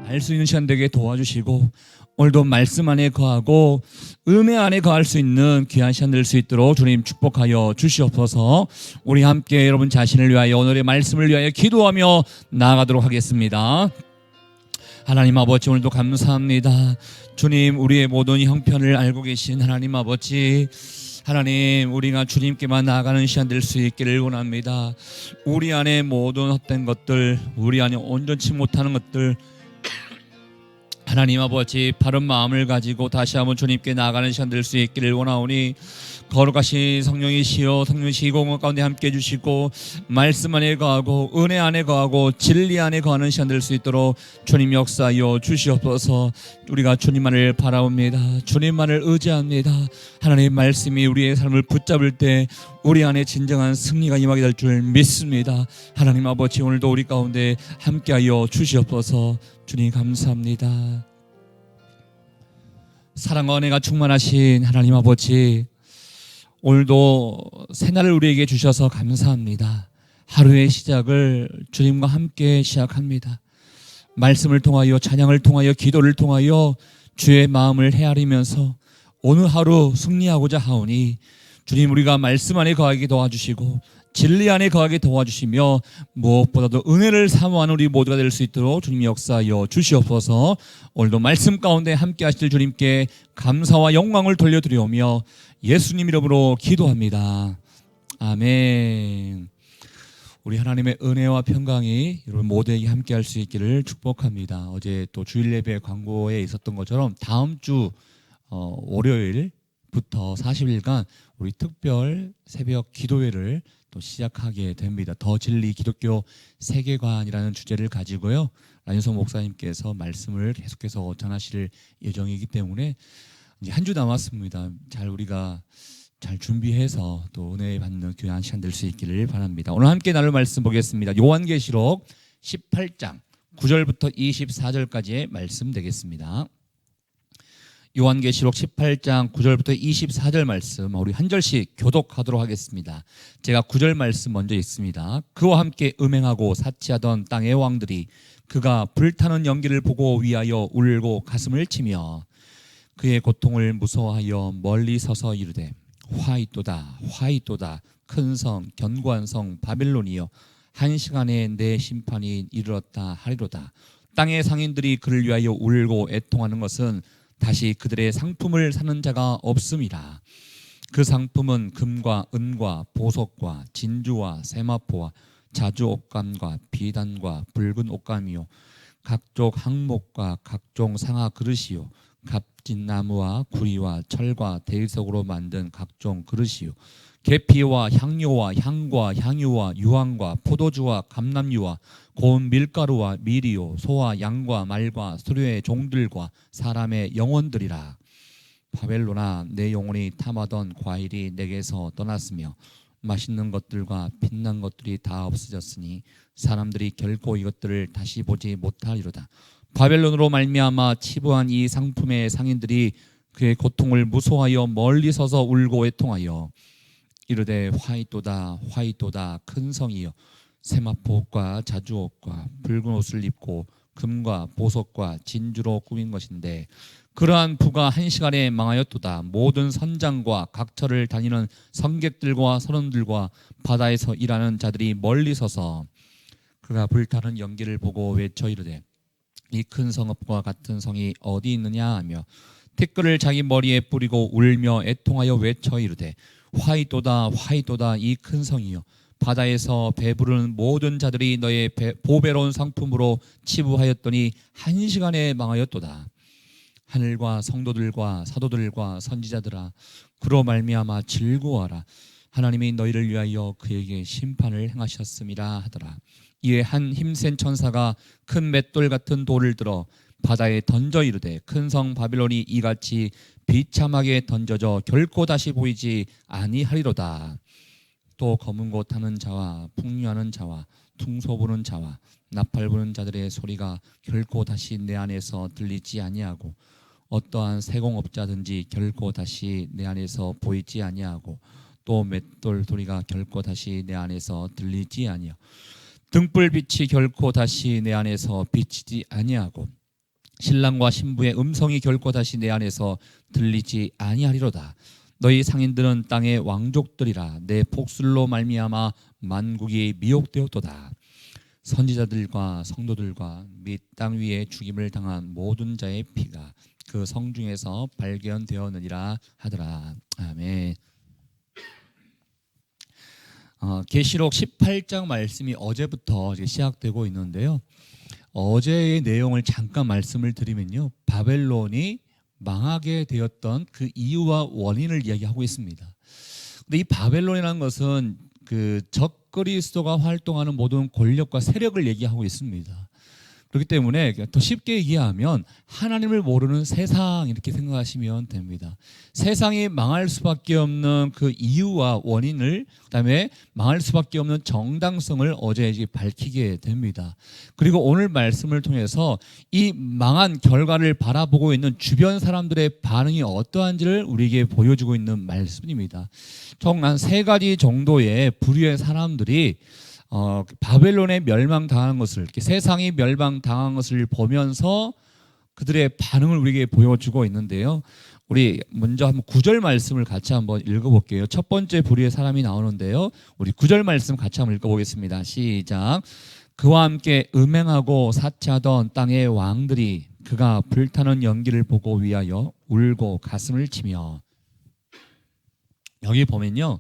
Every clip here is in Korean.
알 수 있는 시간 되게 도와주시고 오늘도 말씀 안에 거하고 은혜 안에 거할 수 있는 귀한 시간 될 수 있도록 주님 축복하여 주시옵소서. 우리 함께 여러분 자신을 위하여 오늘의 말씀을 위하여 기도하며 나아가도록 하겠습니다. 하나님 아버지, 오늘도 감사합니다. 주님, 우리의 모든 형편을 알고 계신 하나님 아버지, 하나님, 우리가 주님께만 나아가는 시간 될 수 있기를 원합니다. 우리 안에 모든 헛된 것들, 우리 안에 온전치 못하는 것들, 하나님 아버지, 바른 마음을 가지고 다시 한번 주님께 나아가는 시간 될 수 있기를 원하오니 거룩하신 성령이시여, 성령이시 공원 가운데 함께 해주시고 말씀 안에 거하고 은혜 안에 거하고 진리 안에 거하는 시간 될 수 있도록 주님 역사하여 주시옵소서. 우리가 주님만을 바라옵니다. 주님만을 의지합니다. 하나님 말씀이 우리의 삶을 붙잡을 때 우리 안에 진정한 승리가 임하게 될 줄 믿습니다. 하나님 아버지, 오늘도 우리 가운데 함께하여 주시옵소서. 주님 감사합니다. 사랑과 은혜가 충만하신 하나님 아버지, 오늘도 새날을 우리에게 주셔서 감사합니다. 하루의 시작을 주님과 함께 시작합니다. 말씀을 통하여, 찬양을 통하여, 기도를 통하여 주의 마음을 헤아리면서 오늘 하루 승리하고자 하오니 주님, 우리가 말씀 안에 거하게 도와주시고 진리 안에 거하게 도와주시며 무엇보다도 은혜를 사모하는 우리 모두가 될 수 있도록 주님 역사하여 주시옵소서. 오늘도 말씀 가운데 함께 하실 주님께 감사와 영광을 돌려드리오며 예수님 이름으로 기도합니다. 아멘. 우리 하나님의 은혜와 평강이 여러분 모두에게 함께 할 수 있기를 축복합니다. 어제 또 주일 예배 광고에 있었던 것처럼 다음 주 월요일부터 40일간 우리 특별 새벽 기도회를 또 시작하게 됩니다. 더 진리 기독교 세계관이라는 주제를 가지고요, 란유성 목사님께서 말씀을 계속해서 전하실 예정이기 때문에 이제 한 주 남았습니다. 우리가 잘 준비해서 또 은혜 받는 귀한 시간 될 수 있기를 바랍니다. 오늘 함께 나눌 말씀 보겠습니다. 요한계시록 18장 9절부터 24절까지의 말씀 되겠습니다. 요한계시록 18장 9절부터 24절 말씀, 우리 한 절씩 교독하도록 하겠습니다. 제가 9절 말씀 먼저 읽습니다. 그와 함께 음행하고 사치하던 땅의 왕들이 그가 불타는 연기를 보고 위하여 울고 가슴을 치며 그의 고통을 무서워하여 멀리 서서 이르되 화이또다 화이또다 큰 성 견고한 성 바벨론이여, 한 시간에 내 심판이 이르렀다 하리로다. 땅의 상인들이 그를 위하여 울고 애통하는 것은 다시 그들의 상품을 사는 자가 없음이라. 그 상품은 금과 은과 보석과 진주와 세마포와 자주 옷감과 비단과 붉은 옷감이요, 각종 항목과 각종 상아 그릇이요, 값진 나무와 구리와 철과 대리석으로 만든 각종 그릇이요, 계피와 향료와 향과 향유와 유황과 포도주와 감람유와 고운 밀가루와 밀이요, 소와 양과 말과 수료의 종들과 사람의 영혼들이라. 바벨론아, 내 영혼이 탐하던 과일이 내게서 떠났으며 맛있는 것들과 빛난 것들이 다 없어졌으니 사람들이 결코 이것들을 다시 보지 못하리로다. 바벨론으로 말미암아 치부한 이 상품의 상인들이 그의 고통을 무서워하여 멀리 서서 울고 애통하여 이르되 화이또다 화이또다 큰 성이여, 세마포옷과 자주옷과 붉은 옷을 입고 금과 보석과 진주로 꾸민 것인데 그러한 부가 한 시간에 망하였도다. 모든 선장과 각처를 다니는 선객들과 선원들과 바다에서 일하는 자들이 멀리 서서 그가 불타는 연기를 보고 외쳐 이르되 이 큰 성읍과 같은 성이 어디 있느냐 하며 티끌을 자기 머리에 뿌리고 울며 애통하여 외쳐 이르되 화이또다 화이또다 이 큰 성이여, 바다에서 배부르는 모든 자들이 너의 보배로운 상품으로 치부하였더니 한 시간에 망하였도다. 하늘과 성도들과 사도들과 선지자들아, 그로 말미암아 즐거워하라. 하나님이 너희를 위하여 그에게 심판을 행하셨음이라 하더라. 이에 한 힘센 천사가 큰 맷돌 같은 돌을 들어 바다에 던져 이르되 큰 성 바빌론이 이같이 비참하게 던져져 결코 다시 보이지 아니하리로다. 또 검은 곳 하는 자와 풍류하는 자와 퉁소 부는 자와 나팔 부는 자들의 소리가 결코 다시 내 안에서 들리지 아니하고 어떠한 세공업자든지 결코 다시 내 안에서 보이지 아니하고 또 맷돌 소리가 결코 다시 내 안에서 들리지 아니하고 등불빛이 결코 다시 내 안에서 비치지 아니하고 신랑과 신부의 음성이 결코 다시 내 안에서 들리지 아니하리로다. 너희 상인들은 땅의 왕족들이라. 내 복술로 말미암아 만국이 미혹되었도다. 선지자들과 성도들과 및 땅 위에 죽임을 당한 모든 자의 피가 그 성중에서 발견되었느니라 하더라. 아멘. 계시록 18장 말씀이 어제부터 시작되고 있는데요. 어제의 내용을 잠깐 말씀을 드리면요, 바벨론이 망하게 되었던 그 이유와 원인을 이야기하고 있습니다. 근데 이 바벨론이라는 것은 그 적그리스도가 활동하는 모든 권력과 세력을 얘기하고 있습니다. 그렇기 때문에 더 쉽게 얘기하면 하나님을 모르는 세상, 이렇게 생각하시면 됩니다. 세상이 망할 수밖에 없는 그 이유와 원인을, 그다음에 망할 수밖에 없는 정당성을 어제 이제 밝히게 됩니다. 그리고 오늘 말씀을 통해서 이 망한 결과를 바라보고 있는 주변 사람들의 반응이 어떠한지를 우리에게 보여주고 있는 말씀입니다. 총 한 3가지 정도의 부류의 사람들이 바벨론에 멸망당한 것을, 이렇게 세상이 멸망당한 것을 보면서 그들의 반응을 우리에게 보여주고 있는데요. 우리 먼저 한번 9절 말씀을 같이 한번 읽어볼게요. 첫 번째 부류의 사람이 나오는데요. 우리 9절 말씀 같이 한번 읽어보겠습니다. 시작. 그와 함께 음행하고 사치하던 땅의 왕들이 그가 불타는 연기를 보고 위하여 울고 가슴을 치며. 여기 보면요,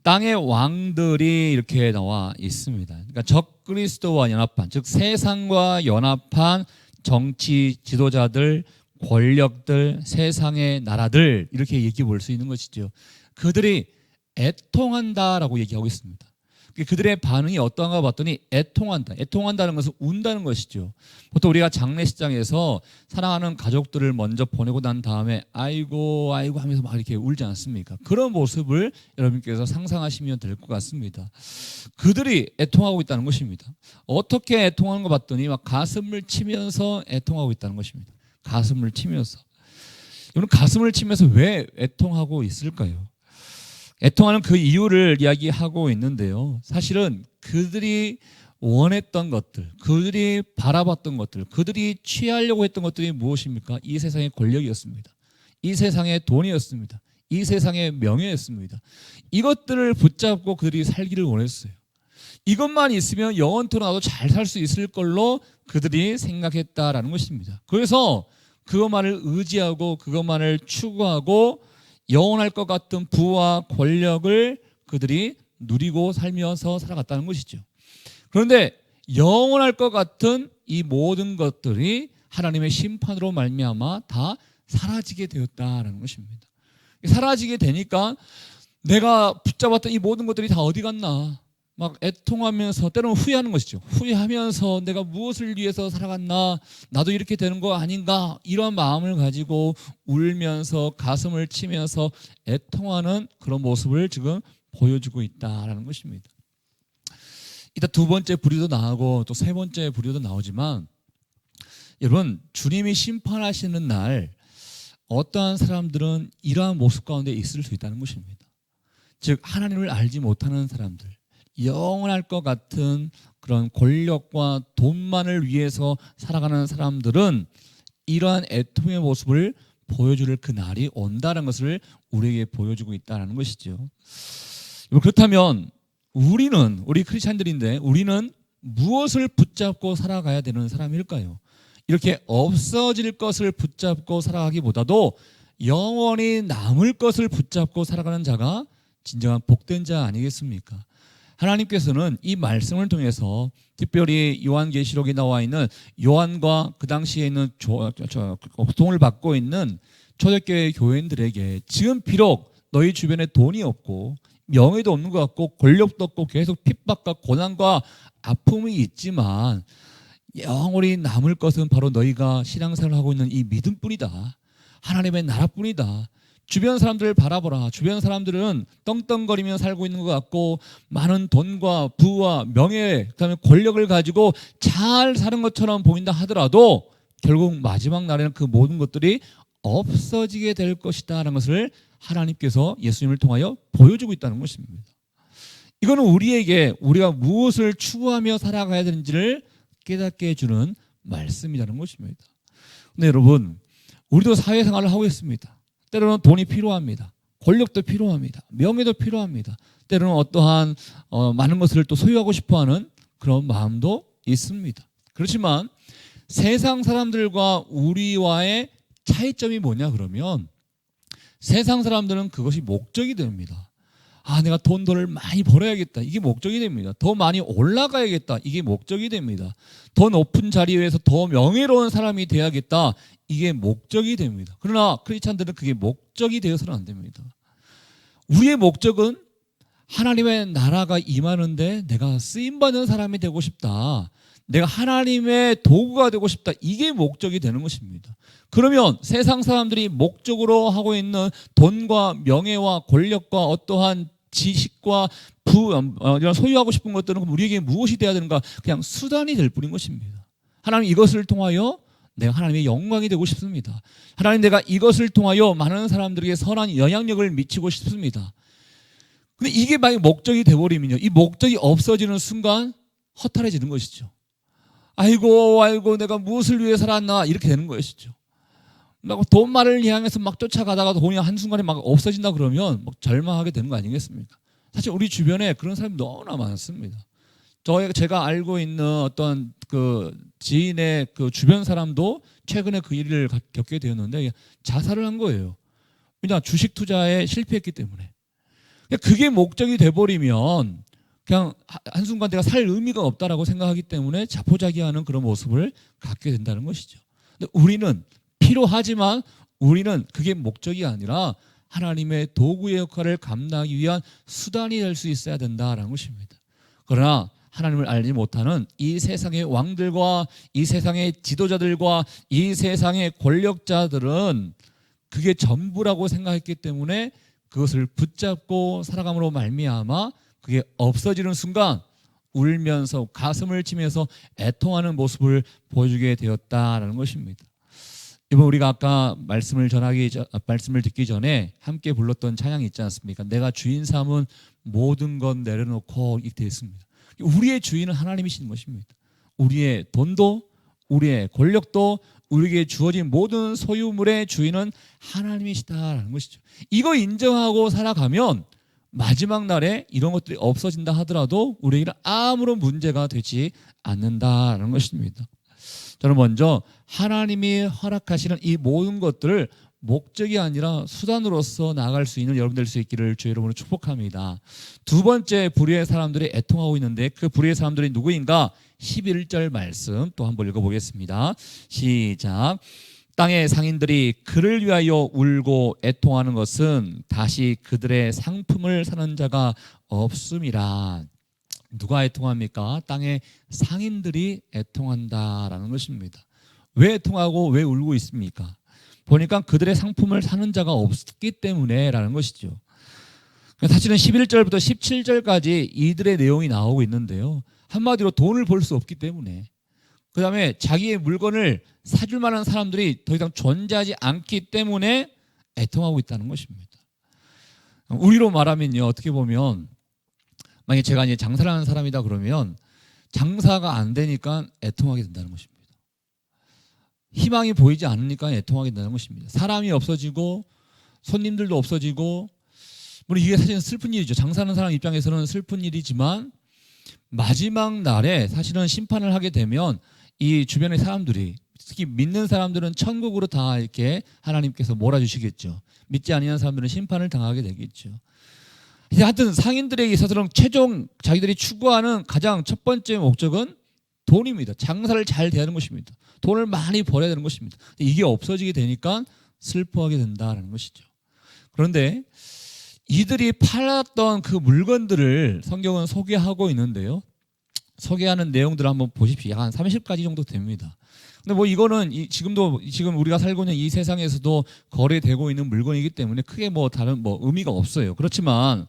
땅의 왕들이 이렇게 나와 있습니다. 그러니까 적그리스도와 연합한, 즉 세상과 연합한 정치 지도자들, 권력들, 세상의 나라들, 이렇게 얘기해 볼 수 있는 것이죠. 그들이 애통한다라고 얘기하고 있습니다. 그들의 반응이 어떠한가 봤더니 애통한다. 애통한다는 것은 운다는 것이죠. 보통 우리가 장례식장에서 사랑하는 가족들을 먼저 보내고 난 다음에 아이고 아이고 하면서 막 이렇게 울지 않습니까? 그런 모습을 여러분께서 상상하시면 될 것 같습니다. 그들이 애통하고 있다는 것입니다. 어떻게 애통하는 거 봤더니 막 가슴을 치면서 애통하고 있다는 것입니다. 가슴을 치면서. 여러분, 가슴을 치면서 왜 애통하고 있을까요? 애통하는 그 이유를 이야기하고 있는데요. 사실은 그들이 원했던 것들, 그들이 바라봤던 것들, 그들이 취하려고 했던 것들이 무엇입니까? 이 세상의 권력이었습니다. 이 세상의 돈이었습니다. 이 세상의 명예였습니다. 이것들을 붙잡고 그들이 살기를 원했어요. 이것만 있으면 영원토록 나도 잘 살 수 있을 걸로 그들이 생각했다라는 것입니다. 그래서 그것만을 의지하고 그것만을 추구하고 영원할 것 같은 부와 권력을 그들이 누리고 살면서 살아갔다는 것이죠. 그런데 영원할 것 같은 이 모든 것들이 하나님의 심판으로 말미암아 다 사라지게 되었다는 것입니다. 사라지게 되니까 내가 붙잡았던 이 모든 것들이 다 어디 갔나, 막 애통하면서 때로는 후회하는 것이죠. 후회하면서 내가 무엇을 위해서 살아갔나, 나도 이렇게 되는 거 아닌가, 이런 마음을 가지고 울면서 가슴을 치면서 애통하는 그런 모습을 지금 보여주고 있다라는 것입니다. 이따 2번째 부류도 나오고 또 3번째 부류도 나오지만, 여러분, 주님이 심판하시는 날 어떠한 사람들은 이러한 모습 가운데 있을 수 있다는 것입니다. 즉 하나님을 알지 못하는 사람들, 영원할 것 같은 그런 권력과 돈만을 위해서 살아가는 사람들은 이러한 애통의 모습을 보여줄 그 날이 온다는 것을 우리에게 보여주고 있다는 것이죠. 그렇다면 우리 크리스찬들인데 우리는 무엇을 붙잡고 살아가야 되는 사람일까요? 이렇게 없어질 것을 붙잡고 살아가기보다도 영원히 남을 것을 붙잡고 살아가는 자가 진정한 복된 자 아니겠습니까? 하나님께서는 이 말씀을 통해서 특별히 요한계시록에 나와 있는 요한과 그 당시에 있는 고통을 받고 있는 초대교회 교인들에게 지금 비록 너희 주변에 돈이 없고 명예도 없는 것 같고 권력도 없고 계속 핍박과 고난과 아픔이 있지만 영원히 남을 것은 바로 너희가 신앙생활을 하고 있는 이 믿음뿐이다. 하나님의 나라뿐이다. 주변 사람들을 바라보라. 주변 사람들은 떵떵거리며 살고 있는 것 같고 많은 돈과 부와 명예, 그다음에 권력을 가지고 잘 사는 것처럼 보인다 하더라도 결국 마지막 날에는 그 모든 것들이 없어지게 될 것이다 라는 것을 하나님께서 예수님을 통하여 보여주고 있다는 것입니다. 이거는 우리에게 우리가 무엇을 추구하며 살아가야 되는지를 깨닫게 해주는 말씀이라는 것입니다. 근데 여러분, 우리도 사회생활을 하고 있습니다. 때로는 돈이 필요합니다. 권력도 필요합니다. 명예도 필요합니다. 때로는 어떠한 많은 것을 또 소유하고 싶어하는 그런 마음도 있습니다. 그렇지만 세상 사람들과 우리와의 차이점이 뭐냐 그러면, 세상 사람들은 그것이 목적이 됩니다. 내가 돈을 많이 벌어야겠다. 이게 목적이 됩니다. 더 많이 올라가야겠다. 이게 목적이 됩니다. 더 높은 자리에서 더 명예로운 사람이 돼야겠다. 이게 목적이 됩니다. 그러나 크리스찬들은 그게 목적이 되어서는 안 됩니다. 우리의 목적은 하나님의 나라가 임하는데 내가 쓰임받는 사람이 되고 싶다. 내가 하나님의 도구가 되고 싶다. 이게 목적이 되는 것입니다. 그러면 세상 사람들이 목적으로 하고 있는 돈과 명예와 권력과 어떠한 지식과 이런 소유하고 싶은 것들은 우리에게 무엇이 되어야 되는가? 그냥 수단이 될 뿐인 것입니다. 하나님, 이것을 통하여 내가 하나님의 영광이 되고 싶습니다. 하나님, 내가 이것을 통하여 많은 사람들에게 선한 영향력을 미치고 싶습니다. 근데 이게 만약 목적이 되어버리면요, 이 목적이 없어지는 순간 허탈해지는 것이죠. 아이고 내가 무엇을 위해 살았나, 이렇게 되는 것이죠. 돈만을 향해서 막 쫓아가다가 돈이 한순간에 막 없어진다 그러면 막 절망하게 되는 거 아니겠습니까? 사실 우리 주변에 그런 사람이 너무나 많습니다. 제가 알고 있는 어떤 그 지인의 그 주변 사람도 최근에 그 일을 겪게 되었는데 자살을 한 거예요. 왜냐, 주식 투자에 실패했기 때문에. 그게 목적이 돼버리면 그냥 한순간 내가 살 의미가 없다라고 생각하기 때문에 자포자기하는 그런 모습을 갖게 된다는 것이죠. 근데 우리는 필요하지만 우리는 그게 목적이 아니라 하나님의 도구의 역할을 감당하기 위한 수단이 될 수 있어야 된다라는 것입니다. 그러나 하나님을 알지 못하는 이 세상의 왕들과 이 세상의 지도자들과 이 세상의 권력자들은 그게 전부라고 생각했기 때문에 그것을 붙잡고 살아감으로 말미암아 그게 없어지는 순간 울면서 가슴을 치면서 애통하는 모습을 보여주게 되었다라는 것입니다. 이번 우리가 아까 말씀을 듣기 전에 함께 불렀던 찬양이 있지 않습니까? 내가 주인 삼은 모든 것 내려놓고 이렇게 되어 있습니다. 우리의 주인은 하나님이신 것입니다. 우리의 돈도, 우리의 권력도, 우리에게 주어진 모든 소유물의 주인은 하나님이시다라는 것이죠. 이거 인정하고 살아가면 마지막 날에 이런 것들이 없어진다 하더라도 우리에게는 아무런 문제가 되지 않는다라는 것입니다. 저는 먼저 하나님이 허락하시는 이 모든 것들을 목적이 아니라 수단으로서 나아갈 수 있는 여러분 될 수 있기를 주의 이름으로 축복합니다. 두 번째 불의의 사람들이 애통하고 있는데 그 불의의 사람들이 누구인가? 11절 말씀 또 한번 읽어보겠습니다. 시작. 땅의 상인들이 그를 위하여 울고 애통하는 것은 다시 그들의 상품을 사는 자가 없음이라. 누가 애통합니까? 땅의 상인들이 애통한다라는 것입니다. 왜 애통하고 왜 울고 있습니까? 보니까 그들의 상품을 사는 자가 없기 때문에라는 것이죠. 사실은 11절부터 17절까지 이들의 내용이 나오고 있는데요. 한마디로 돈을 벌 수 없기 때문에, 그 다음에 자기의 물건을 사줄 만한 사람들이 더 이상 존재하지 않기 때문에 애통하고 있다는 것입니다. 우리로 말하면요, 어떻게 보면 만약에 제가 이제 장사를 하는 사람이다 그러면 장사가 안 되니까 애통하게 된다는 것입니다. 희망이 보이지 않으니까 애통하게 된다는 것입니다. 사람이 없어지고 손님들도 없어지고, 물론 이게 사실은 슬픈 일이죠. 장사하는 사람 입장에서는 슬픈 일이지만 마지막 날에 사실은 심판을 하게 되면 이 주변의 사람들이, 특히 믿는 사람들은 천국으로 다 이렇게 하나님께서 몰아주시겠죠. 믿지 아니하는 사람들은 심판을 당하게 되겠죠. 하여튼 상인들에게 있어서는 최종 자기들이 추구하는 가장 첫 번째 목적은 돈입니다. 장사를 잘 대하는 것입니다. 돈을 많이 벌어야 되는 것입니다. 이게 없어지게 되니까 슬퍼하게 된다는 것이죠. 그런데 이들이 팔았던 그 물건들을 성경은 소개하고 있는데요. 소개하는 내용들을 한번 보십시오. 약 한 30가지 정도 됩니다. 근데 뭐 이거는 지금 우리가 살고 있는 이 세상에서도 거래되고 있는 물건이기 때문에 크게 뭐 다른 의미가 없어요. 그렇지만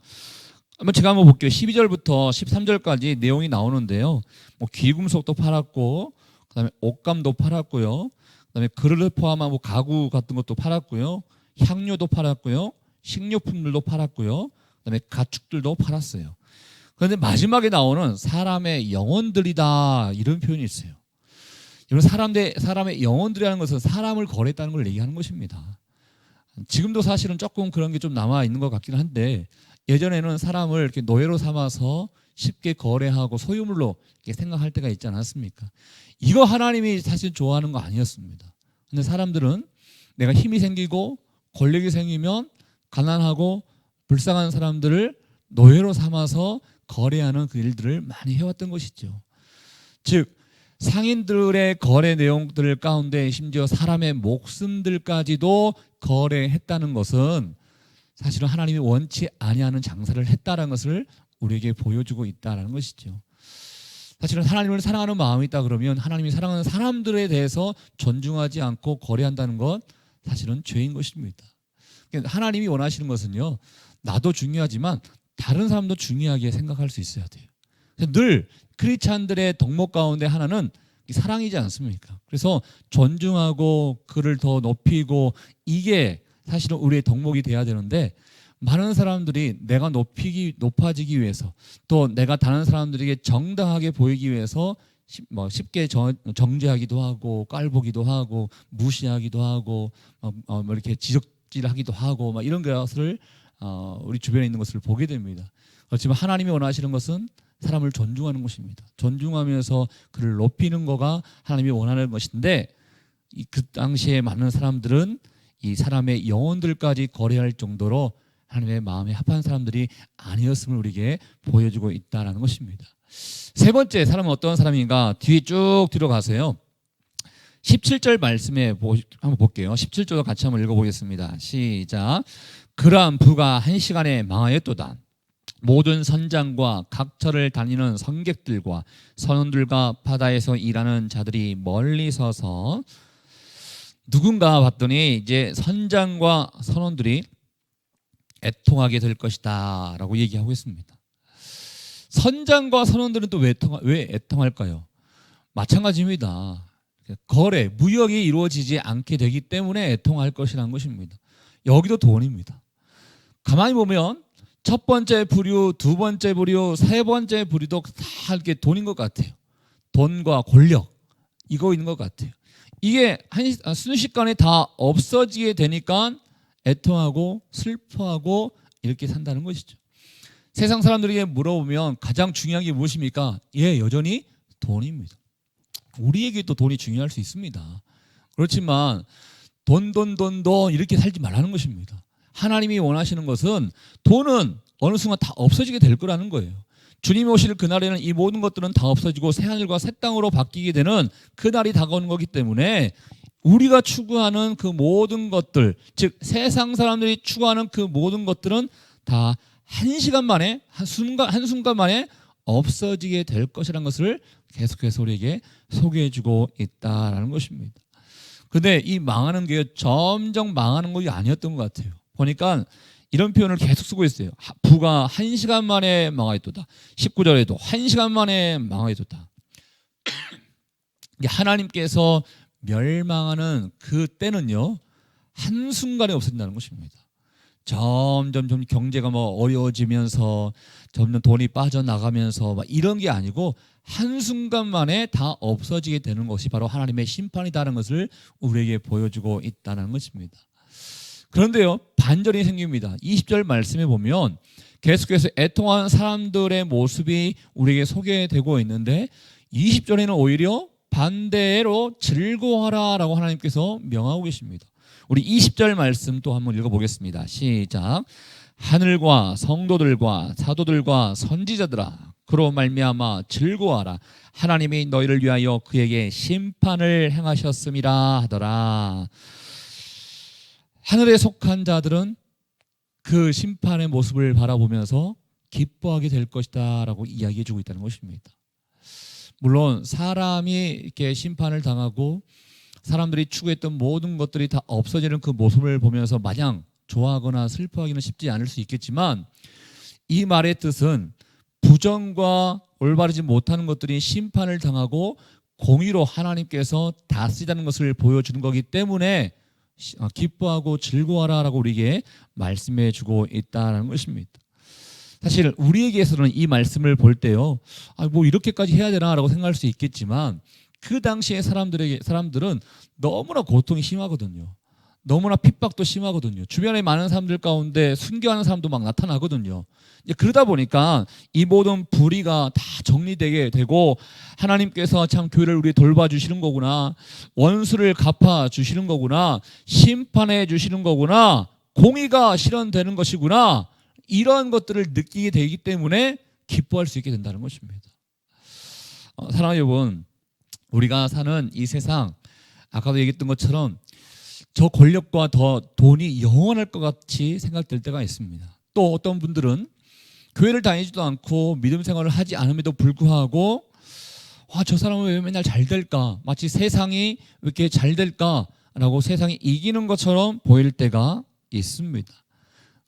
제가 한번 볼게요. 12절부터 13절까지 내용이 나오는데요. 뭐 귀금속도 팔았고, 그다음에 옷감도 팔았고요. 그다음에 그릇을 포함한 뭐 가구 같은 것도 팔았고요. 향료도 팔았고요. 식료품들도 팔았고요. 그다음에 가축들도 팔았어요. 그런데 마지막에 나오는 사람의 영혼들이다, 이런 표현이 있어요. 이런 사람의 영혼들이라는 것은 사람을 거래했다는 걸 얘기하는 것입니다. 지금도 사실은 조금 그런 게 좀 남아 있는 것 같긴 한데, 예전에는 사람을 이렇게 노예로 삼아서 쉽게 거래하고 소유물로 이렇게 생각할 때가 있지 않았습니까? 이거 하나님이 사실 좋아하는 거 아니었습니다. 근데 사람들은 내가 힘이 생기고 권력이 생기면 가난하고 불쌍한 사람들을 노예로 삼아서 거래하는 그 일들을 많이 해왔던 것이죠. 즉 상인들의 거래 내용들 가운데 심지어 사람의 목숨들까지도 거래했다는 것은 사실은 하나님이 원치 아니하는 장사를 했다는 것을 우리에게 보여주고 있다는 것이죠. 사실은 하나님을 사랑하는 마음이 있다 그러면 하나님이 사랑하는 사람들에 대해서 존중하지 않고 거래한다는 것 사실은 죄인 것입니다. 하나님이 원하시는 것은요, 나도 중요하지만 다른 사람도 중요하게 생각할 수 있어야 돼요. 늘 크리스찬들의 덕목 가운데 하나는 사랑이지 않습니까? 그래서 존중하고 그를 더 높이고 이게 사실은 우리의 덕목이 돼야 되는데, 많은 사람들이 내가 높아지기 위해서 또 내가 다른 사람들에게 정당하게 보이기 위해서 쉽게 정죄하기도 하고 깔보기도 하고 무시하기도 하고 이렇게 지적질하기도 하고 막 이런 것을 우리 주변에 있는 것을 보게 됩니다. 그렇지만 하나님이 원하시는 것은 사람을 존중하는 것입니다. 존중하면서 그를 높이는 거가 하나님이 원하는 것인데, 그 당시에 많은 사람들은 이 사람의 영혼들까지 거래할 정도로 하나님의 마음에 합한 사람들이 아니었음을 우리에게 보여주고 있다는 것입니다. 세 번째 사람은 어떤 사람인가? 뒤에 쭉 들어가세요. 17절 말씀에 한번 볼게요. 17절 같이 한번 읽어보겠습니다. 시작. 그러한 부가 한 시간에 망하였도다. 모든 선장과 각처를 다니는 선객들과 선원들과 바다에서 일하는 자들이 멀리 서서, 누군가 봤더니 이제 선장과 선원들이 애통하게 될 것이다 라고 얘기하고 있습니다. 선장과 선원들은 또 왜 애통할까요? 마찬가지입니다. 거래, 무역이 이루어지지 않게 되기 때문에 애통할 것이라는 것입니다. 여기도 돈입니다. 가만히 보면 첫 번째 부류, 두 번째 부류, 세 번째 부류도 다 이렇게 돈인 것 같아요. 돈과 권력, 이거 있는 것 같아요. 이게 순식간에 다 없어지게 되니까 애통하고 슬퍼하고 이렇게 산다는 것이죠. 세상 사람들에게 물어보면 가장 중요한 게 무엇입니까? 예, 여전히 돈입니다. 우리에게도 돈이 중요할 수 있습니다. 그렇지만 돈 이렇게 살지 말라는 것입니다. 하나님이 원하시는 것은 돈은 어느 순간 다 없어지게 될 거라는 거예요. 주님이 오실 그날에는 이 모든 것들은 다 없어지고 새하늘과 새 땅으로 바뀌게 되는 그날이 다가오는 거기 때문에 우리가 추구하는 그 모든 것들, 즉 세상 사람들이 추구하는 그 모든 것들은 다 한시간 만에, 한순간 만에 없어지게 될 것이라는 것을 계속해서 우리에게 소개해주고 있다라는 것입니다. 근데 이 망하는 게 점점 망하는 것이 아니었던 것 같아요. 보니까 이런 표현을 계속 쓰고 있어요. 부가 1시간 만에 망하였도다. 19절에도 1시간 만에 망하였도다. 하나님께서 멸망하는 그 때는요, 한순간에 없어진다는 것입니다. 점점 경제가 어려워지면서 점점 돈이 빠져나가면서 이런 게 아니고 한순간 만에 다 없어지게 되는 것이 바로 하나님의 심판이다라는 것을 우리에게 보여주고 있다는 것입니다. 그런데요, 반전이 생깁니다. 20절 말씀에 보면 계속해서 애통하는 사람들의 모습이 우리에게 소개되고 있는데 20절에는 오히려 반대로 즐거워하라 라고 하나님께서 명하고 계십니다. 우리 20절 말씀 또 한번 읽어보겠습니다. 시작. 하늘과 성도들과 사도들과 선지자들아, 그로 말미암아 즐거워하라. 하나님이 너희를 위하여 그에게 심판을 행하셨음이라 하더라. 하늘에 속한 자들은 그 심판의 모습을 바라보면서 기뻐하게 될 것이다 라고 이야기해 주고 있다는 것입니다. 물론 사람이 이렇게 심판을 당하고 사람들이 추구했던 모든 것들이 다 없어지는 그 모습을 보면서 마냥 좋아하거나 슬퍼하기는 쉽지 않을 수 있겠지만, 이 말의 뜻은 부정과 올바르지 못하는 것들이 심판을 당하고 공의로 하나님께서 다스리다는 것을 보여주는 거기 때문에 기뻐하고 즐거워하라고 우리에게 말씀해 주고 있다는 것입니다. 사실 우리에게서는 이 말씀을 볼 때요, 뭐 이렇게까지 해야 되나라고 생각할 수 있겠지만, 그 당시에 사람들은 너무나 고통이 심하거든요. 너무나 핍박도 심하거든요. 주변에 많은 사람들 가운데 순교하는 사람도 막 나타나거든요. 이제 그러다 보니까 이 모든 불의가 다 정리되게 되고 하나님께서 참 교회를 우리 돌봐주시는 거구나, 원수를 갚아주시는 거구나, 심판해 주시는 거구나, 공의가 실현되는 것이구나, 이런 것들을 느끼게 되기 때문에 기뻐할 수 있게 된다는 것입니다. 사랑하는 여러분, 우리가 사는 이 세상, 아까도 얘기했던 것처럼 저 권력과 더 돈이 영원할 것 같이 생각될 때가 있습니다. 또 어떤 분들은 교회를 다니지도 않고 믿음 생활을 하지 않음에도 불구하고 저 사람은 왜 맨날 잘 될까? 마치 세상이 왜 이렇게 잘 될까라고 세상이 이기는 것처럼 보일 때가 있습니다.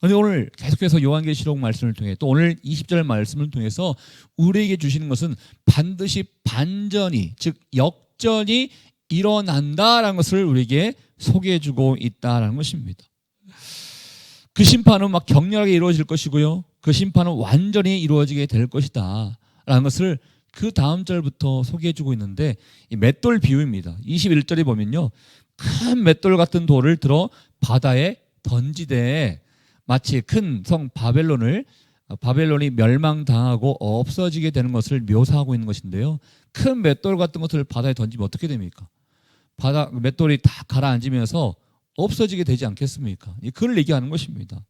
그런데 오늘 계속해서 요한계시록 말씀을 통해 또 오늘 20절 말씀을 통해서 우리에게 주시는 것은 반드시 반전이, 즉 역전이 일어난다라는 것을 우리에게 소개해주고 있다라는 것입니다. 그 심판은 막 격렬하게 이루어질 것이고요, 그 심판은 완전히 이루어지게 될 것이다 라는 것을 그 다음 절부터 소개해주고 있는데, 이 맷돌 비유입니다. 21절에 보면요, 큰 맷돌 같은 돌을 들어 바다에 던지되 마치 큰 성 바벨론이 멸망당하고 없어지게 되는 것을 묘사하고 있는 것인데요, 큰 맷돌 같은 것을 바다에 던지면 어떻게 됩니까? 맷돌이 다 가라앉으면서 없어지게 되지 않겠습니까? 그걸 얘기하는 것입니다.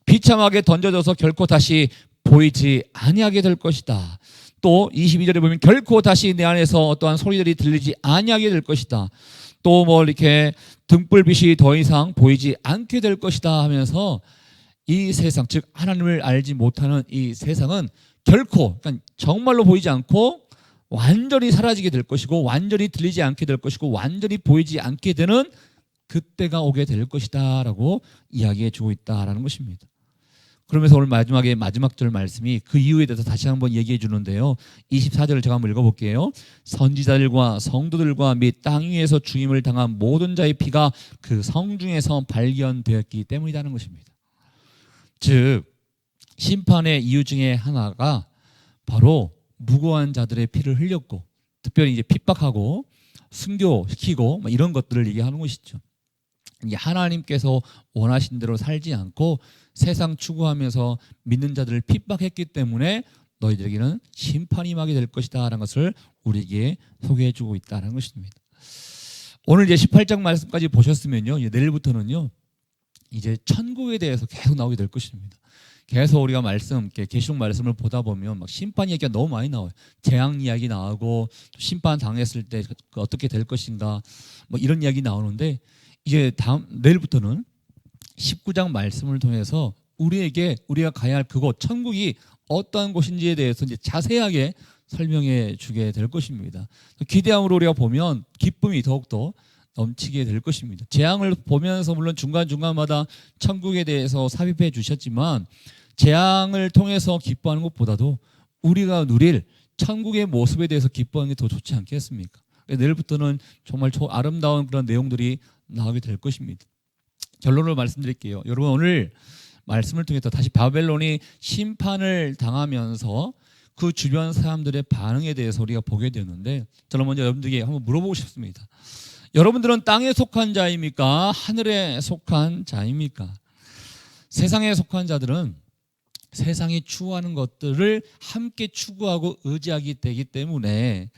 비참하게 던져져서 결코 다시 보이지 아니하게 될 것이다. 또 22절에 보면 결코 다시 내 안에서 어떠한 소리들이 들리지 아니하게 될 것이다. 또 뭐 이렇게 등불빛이 더 이상 보이지 않게 될 것이다 하면서 이 세상, 즉 하나님을 알지 못하는 이 세상은 결코, 그러니까 정말로 보이지 않고 완전히 사라지게 될 것이고, 완전히 들리지 않게 될 것이고, 완전히 보이지 않게 되는 그때가 오게 될 것이다 라고 이야기해 주고 있다라는 것입니다. 그러면서 오늘 마지막 절 말씀이 그 이유에 대해서 다시 한번 얘기해 주는데요, 24절을 제가 한번 읽어볼게요. 선지자들과 성도들과 및 땅 위에서 죽임을 당한 모든 자의 피가 그 성 중에서 발견되었기 때문이라는 것입니다. 즉 심판의 이유 중에 하나가 바로 무고한 자들의 피를 흘렸고, 특별히 이제 핍박하고 순교시키고 이런 것들을 얘기하는 것이죠. 하나님께서 원하신 대로 살지 않고 세상 추구하면서 믿는 자들을 핍박했기 때문에 너희들에게는 심판이 임하게 될 것이다 라는 것을 우리에게 소개해 주고 있다는 것입니다. 오늘 이제 18장 말씀까지 보셨으면요, 내일부터는요 이제 천국에 대해서 계속 나오게 될 것입니다. 계속 우리가 계시록 말씀을 보다 보면 막 심판 얘기가 너무 많이 나와요. 재앙 이야기 나오고, 심판 당했을 때 어떻게 될 것인가, 뭐 이런 이야기 나오는데, 이제 내일부터는 19장 말씀을 통해서 우리가 가야 할 그곳, 천국이 어떠한 곳인지에 대해서 이제 자세하게 설명해 주게 될 것입니다. 기대함으로 우리가 보면 기쁨이 더욱더 넘치게 될 것입니다. 재앙을 보면서 물론 중간중간마다 천국에 대해서 삽입해 주셨지만, 재앙을 통해서 기뻐하는 것보다도 우리가 누릴 천국의 모습에 대해서 기뻐하는 게 더 좋지 않겠습니까? 내일부터는 정말 아름다운 그런 내용들이 나오게 될 것입니다. 결론을 말씀드릴게요. 여러분, 오늘 말씀을 통해서 다시 바벨론이 심판을 당하면서 그 주변 사람들의 반응에 대해서 우리가 보게 되는데, 저는 먼저 여러분들에게 한번 물어보고 싶습니다. 여러분들은 땅에 속한 자입니까? 하늘에 속한 자입니까? 세상에 속한 자들은 세상이 추구하는 것들을 함께 추구하고 의지하게 되기 때문에,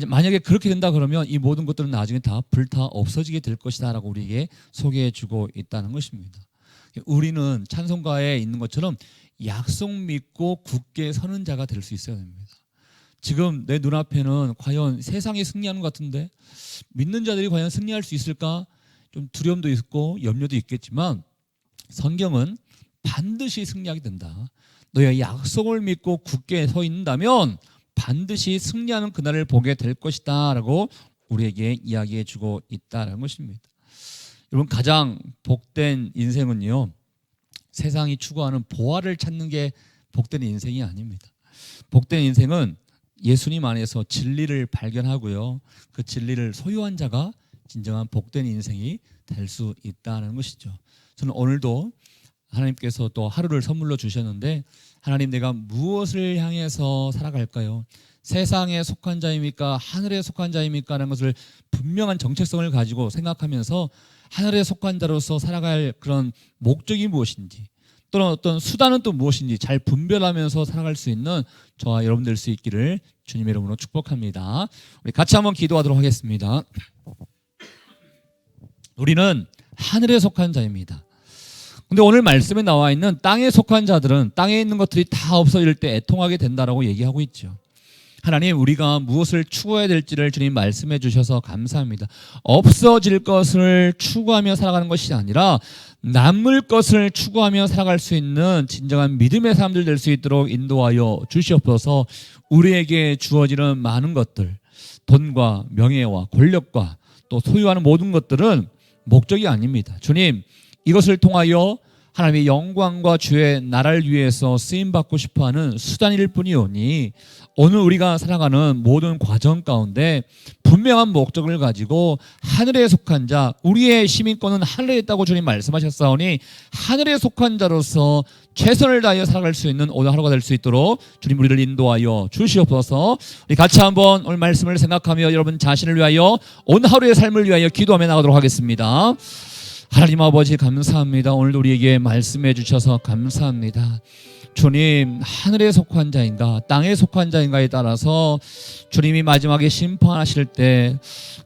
만약에 그렇게 된다 그러면 이 모든 것들은 나중에 다 불타 없어지게 될 것이다 라고 우리에게 소개해 주고 있다는 것입니다. 우리는 찬송가에 있는 것처럼 약속 믿고 굳게 서는 자가 될 수 있어야 됩니다. 지금 내 눈앞에는 과연 세상이 승리하는 것 같은데 믿는 자들이 과연 승리할 수 있을까? 좀 두려움도 있고 염려도 있겠지만, 성경은 반드시 승리하게 된다. 너희가 약속을 믿고 굳게 서 있는다면 반드시 승리하는 그날을 보게 될 것이다 라고 우리에게 이야기해 주고 있다는 것입니다. 여러분, 가장 복된 인생은요, 세상이 추구하는 보화를 찾는 게 복된 인생이 아닙니다. 복된 인생은 예수님 안에서 진리를 발견하고요, 그 진리를 소유한 자가 진정한 복된 인생이 될 수 있다는 것이죠. 저는 오늘도 하나님께서 또 하루를 선물로 주셨는데 하나님 내가 무엇을 향해서 살아갈까요? 세상에 속한 자입니까? 하늘에 속한 자입니까? 라는 것을 분명한 정체성을 가지고 생각하면서 하늘에 속한 자로서 살아갈 그런 목적이 무엇인지 또는 어떤 수단은 또 무엇인지 잘 분별하면서 살아갈 수 있는 저와 여러분 될 수 있기를 주님의 이름으로 축복합니다. 우리 같이 한번 기도하도록 하겠습니다. 우리는 하늘에 속한 자입니다. 근데 오늘 말씀에 나와 있는 땅에 속한 자들은 땅에 있는 것들이 다 없어질 때 애통하게 된다라고 얘기하고 있죠. 하나님, 우리가 무엇을 추구해야 될지를 주님 말씀해 주셔서 감사합니다. 없어질 것을 추구하며 살아가는 것이 아니라 남을 것을 추구하며 살아갈 수 있는 진정한 믿음의 사람들 될 수 있도록 인도하여 주시옵소서. 우리에게 주어지는 많은 것들, 돈과 명예와 권력과 또 소유하는 모든 것들은 목적이 아닙니다. 주님, 이것을 통하여 하나님의 영광과 주의 나라를 위해서 쓰임받고 싶어하는 수단일 뿐이오니 오늘 우리가 살아가는 모든 과정 가운데 분명한 목적을 가지고 하늘에 속한 자, 우리의 시민권은 하늘에 있다고 주님 말씀하셨사오니 하늘에 속한 자로서 최선을 다하여 살아갈 수 있는 오늘 하루가 될 수 있도록 주님 우리를 인도하여 주시옵소서. 우리 같이 한번 오늘 말씀을 생각하며 여러분 자신을 위하여 오늘 하루의 삶을 위하여 기도하며 나가도록 하겠습니다. 하나님 아버지 감사합니다. 오늘도 우리에게 말씀해 주셔서 감사합니다. 주님, 하늘에 속한 자인가 땅에 속한 자인가에 따라서 주님이 마지막에 심판하실 때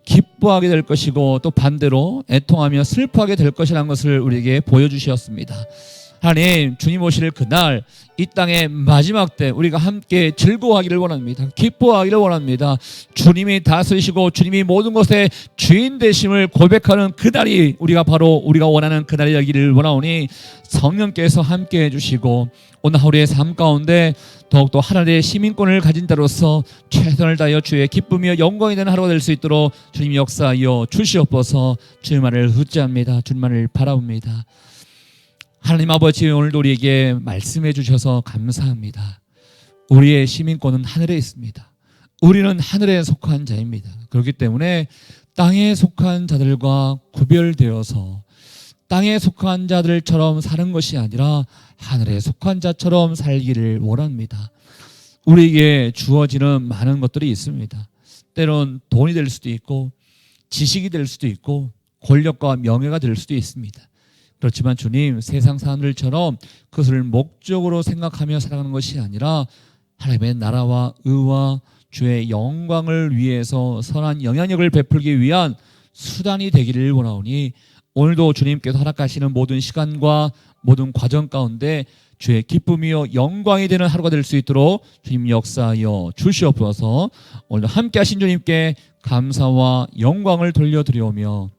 기뻐하게 될 것이고 또 반대로 애통하며 슬퍼하게 될 것이라는 것을 우리에게 보여주셨습니다. 하나님, 주님 오실 그날 이 땅의 마지막 때 우리가 함께 즐거워하기를 원합니다. 기뻐하기를 원합니다. 주님이 다스리시고 주님이 모든 것의 주인 되심을 고백하는 그날이 우리가 원하는 그날이 되기를 원하오니 성령께서 함께 해주시고 오늘 하루의 삶 가운데 더욱더 하나님의 시민권을 가진 자로서 최선을 다하여 주의 기쁨이여 영광이 되는 하루가 될 수 있도록 주님 역사하여 주시옵소서. 주님만을 의지합니다. 주님만을 바라봅니다. 하나님 아버지, 오늘도 우리에게 말씀해 주셔서 감사합니다. 우리의 시민권은 하늘에 있습니다. 우리는 하늘에 속한 자입니다. 그렇기 때문에 땅에 속한 자들과 구별되어서 땅에 속한 자들처럼 사는 것이 아니라 하늘에 속한 자처럼 살기를 원합니다. 우리에게 주어지는 많은 것들이 있습니다. 때론 돈이 될 수도 있고 지식이 될 수도 있고 권력과 명예가 될 수도 있습니다. 그렇지만 주님, 세상 사람들처럼 그것을 목적으로 생각하며 살아가는 것이 아니라 하나님의 나라와 의와 주의 영광을 위해서 선한 영향력을 베풀기 위한 수단이 되기를 원하오니 오늘도 주님께서 허락하시는 모든 시간과 모든 과정 가운데 주의 기쁨이요 영광이 되는 하루가 될 수 있도록 주님 역사하여 주시옵소서. 오늘도 함께 하신 주님께 감사와 영광을 돌려드리오며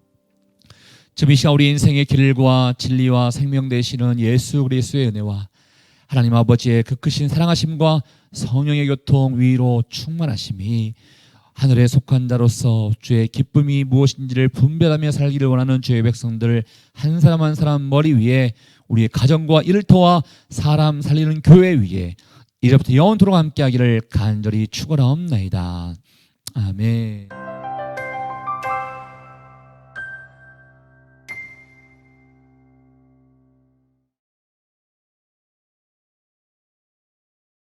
지금 이 시간 우리 인생의 길과 진리와 생명 되시는 예수 그리스도의 은혜와 하나님 아버지의 그 크신 사랑하심과 성령의 교통 위로 충만하심이 하늘에 속한 자로서 주의 기쁨이 무엇인지를 분별하며 살기를 원하는 주의 백성들 한 사람 한 사람 머리 위에 우리의 가정과 일터와 사람 살리는 교회 위에 이제부터 영원토록 함께하기를 간절히 축원하옵나이다. 아멘.